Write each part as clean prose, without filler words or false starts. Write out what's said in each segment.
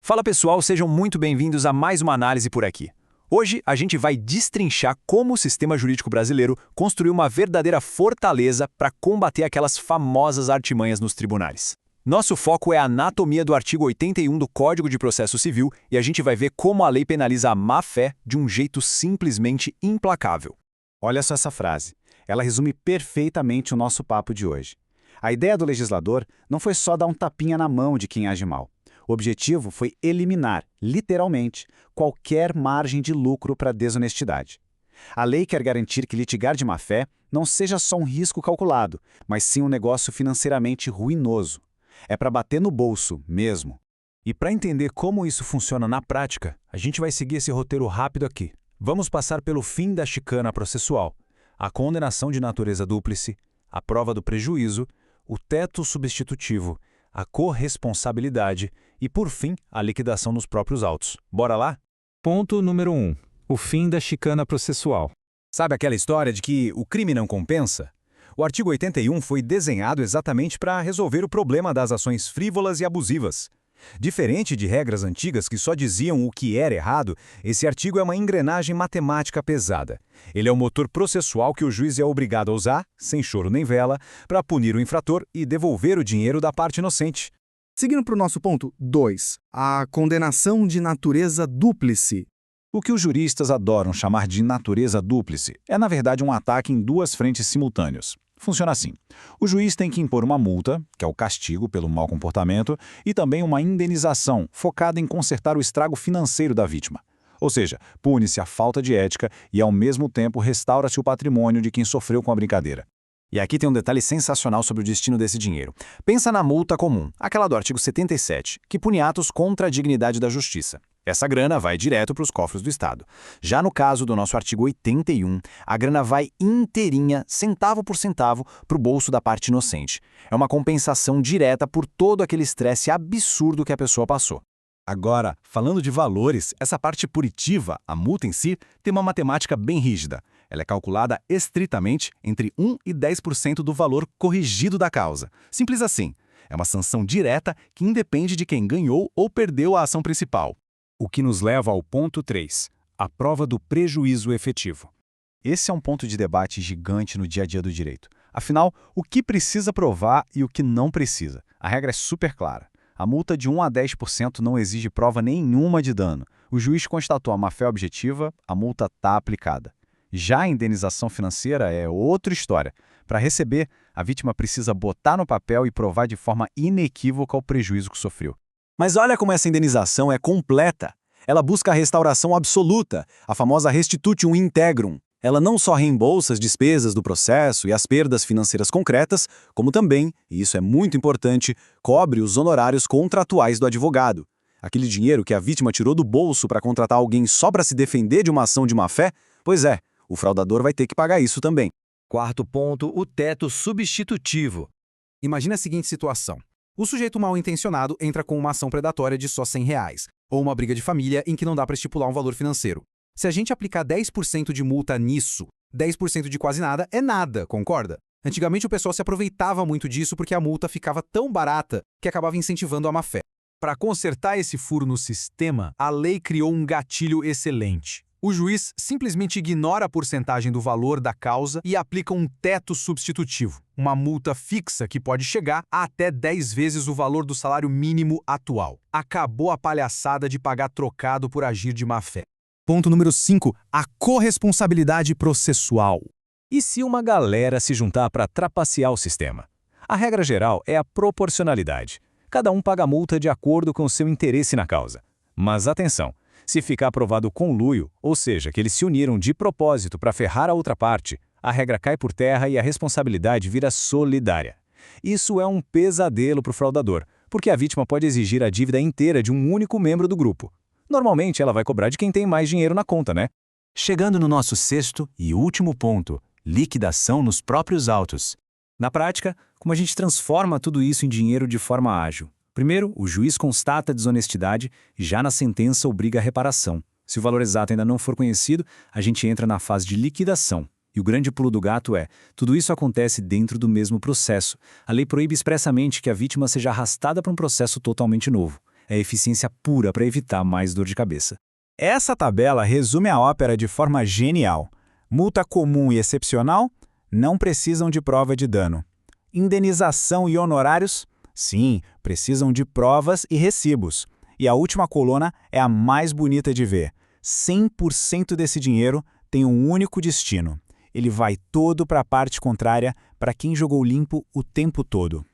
Fala pessoal, sejam muito bem-vindos a mais uma análise por aqui. Hoje a gente vai destrinchar como o sistema jurídico brasileiro construiu uma verdadeira fortaleza para combater aquelas famosas artimanhas nos tribunais. Nosso foco é a anatomia do artigo 81 do Código de Processo Civil e a gente vai ver como a lei penaliza a má-fé de um jeito simplesmente implacável. Olha só essa frase. Ela resume perfeitamente o nosso papo de hoje. A ideia do legislador não foi só dar um tapinha na mão de quem age mal. O objetivo foi eliminar, literalmente, qualquer margem de lucro para a desonestidade. A lei quer garantir que litigar de má-fé não seja só um risco calculado, mas sim um negócio financeiramente ruinoso. É para bater no bolso mesmo. E para entender como isso funciona na prática, a gente vai seguir esse roteiro rápido aqui. Vamos passar pelo fim da chicana processual, a condenação de natureza dúplice, a prova do prejuízo, o teto substitutivo, a corresponsabilidade e, por fim, a liquidação nos próprios autos. Bora lá? Ponto número 1. O fim da chicana processual. Sabe aquela história de que o crime não compensa? O artigo 81 foi desenhado exatamente para resolver o problema das ações frívolas e abusivas. Diferente de regras antigas que só diziam o que era errado, esse artigo é uma engrenagem matemática pesada. Ele é o motor processual que o juiz é obrigado a usar, sem choro nem vela, para punir o infrator e devolver o dinheiro da parte inocente. Seguindo para o nosso ponto 2, a condenação de natureza dúplice. O que os juristas adoram chamar de natureza dúplice é, na verdade, um ataque em duas frentes simultâneos. Funciona assim. O juiz tem que impor uma multa, que é o castigo pelo mau comportamento, e também uma indenização, focada em consertar o estrago financeiro da vítima. Ou seja, pune-se a falta de ética e, ao mesmo tempo, restaura-se o patrimônio de quem sofreu com a brincadeira. E aqui tem um detalhe sensacional sobre o destino desse dinheiro. Pensa na multa comum, aquela do artigo 77, que pune atos contra a dignidade da justiça. Essa grana vai direto para os cofres do Estado. Já no caso do nosso artigo 81, a grana vai inteirinha, centavo por centavo, para o bolso da parte inocente. É uma compensação direta por todo aquele estresse absurdo que a pessoa passou. Agora, falando de valores, essa parte punitiva, a multa em si, tem uma matemática bem rígida. Ela é calculada estritamente entre 1 e 10% do valor corrigido da causa. Simples assim. É uma sanção direta que independe de quem ganhou ou perdeu a ação principal. O que nos leva ao ponto 3, a prova do prejuízo efetivo. Esse é um ponto de debate gigante no dia a dia do direito. Afinal, o que precisa provar e o que não precisa? A regra é super clara. A multa de 1 a 10% não exige prova nenhuma de dano. O juiz constatou a má-fé objetiva, a multa está aplicada. Já a indenização financeira é outra história. Para receber, a vítima precisa botar no papel e provar de forma inequívoca o prejuízo que sofreu. Mas olha como essa indenização é completa. Ela busca a restauração absoluta, a famosa restitutio integrum. Ela não só reembolsa as despesas do processo e as perdas financeiras concretas, como também, e isso é muito importante, cobre os honorários contratuais do advogado. Aquele dinheiro que a vítima tirou do bolso para contratar alguém só para se defender de uma ação de má-fé, pois é, o fraudador vai ter que pagar isso também. Quarto ponto, o teto substitutivo. Imagina a seguinte situação. O sujeito mal-intencionado entra com uma ação predatória de só R$ 100, ou uma briga de família em que não dá para estipular um valor financeiro. Se a gente aplicar 10% de multa nisso, 10% de quase nada é nada, concorda? Antigamente o pessoal se aproveitava muito disso porque a multa ficava tão barata que acabava incentivando a má-fé. Para consertar esse furo no sistema, a lei criou um gatilho excelente. O juiz simplesmente ignora a porcentagem do valor da causa e aplica um teto substitutivo, uma multa fixa que pode chegar a até 10 vezes o valor do salário mínimo atual. Acabou a palhaçada de pagar trocado por agir de má-fé. Ponto número 5, a corresponsabilidade processual. E se uma galera se juntar para trapacear o sistema? A regra geral é a proporcionalidade. Cada um paga a multa de acordo com o seu interesse na causa. Mas atenção! Se ficar provado conluio, ou seja, que eles se uniram de propósito para ferrar a outra parte, a regra cai por terra e a responsabilidade vira solidária. Isso é um pesadelo para o fraudador, porque a vítima pode exigir a dívida inteira de um único membro do grupo. Normalmente, ela vai cobrar de quem tem mais dinheiro na conta, né? Chegando no nosso sexto e último ponto, liquidação nos próprios autos. Na prática, como a gente transforma tudo isso em dinheiro de forma ágil? Primeiro, o juiz constata a desonestidade e já na sentença obriga a reparação. Se o valor exato ainda não for conhecido, a gente entra na fase de liquidação. E o grande pulo do gato é, tudo isso acontece dentro do mesmo processo. A lei proíbe expressamente que a vítima seja arrastada para um processo totalmente novo. É eficiência pura para evitar mais dor de cabeça. Essa tabela resume a ópera de forma genial. Multa comum e excepcional não precisam de prova de dano. Indenização e honorários? Sim, precisam de provas e recibos. E a última coluna é a mais bonita de ver. 100% desse dinheiro tem um único destino. Ele vai todo para a parte contrária, para quem jogou limpo o tempo todo.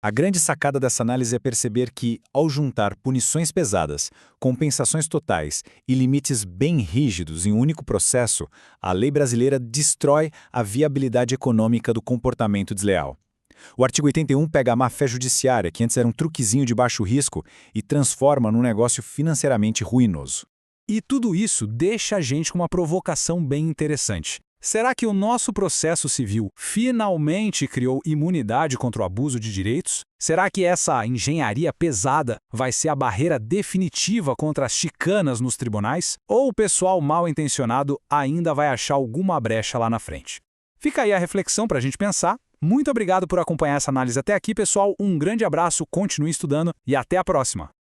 A grande sacada dessa análise é perceber que, ao juntar punições pesadas, compensações totais e limites bem rígidos em um único processo, a lei brasileira destrói a viabilidade econômica do comportamento desleal. O artigo 81 pega a má-fé judiciária, que antes era um truquezinho de baixo risco, e transforma num negócio financeiramente ruinoso. E tudo isso deixa a gente com uma provocação bem interessante. Será que o nosso processo civil finalmente criou imunidade contra o abuso de direitos? Será que essa engenharia pesada vai ser a barreira definitiva contra as chicanas nos tribunais? Ou o pessoal mal intencionado ainda vai achar alguma brecha lá na frente? Fica aí a reflexão para a gente pensar. Muito obrigado por acompanhar essa análise até aqui, pessoal. Um grande abraço, continue estudando e até a próxima!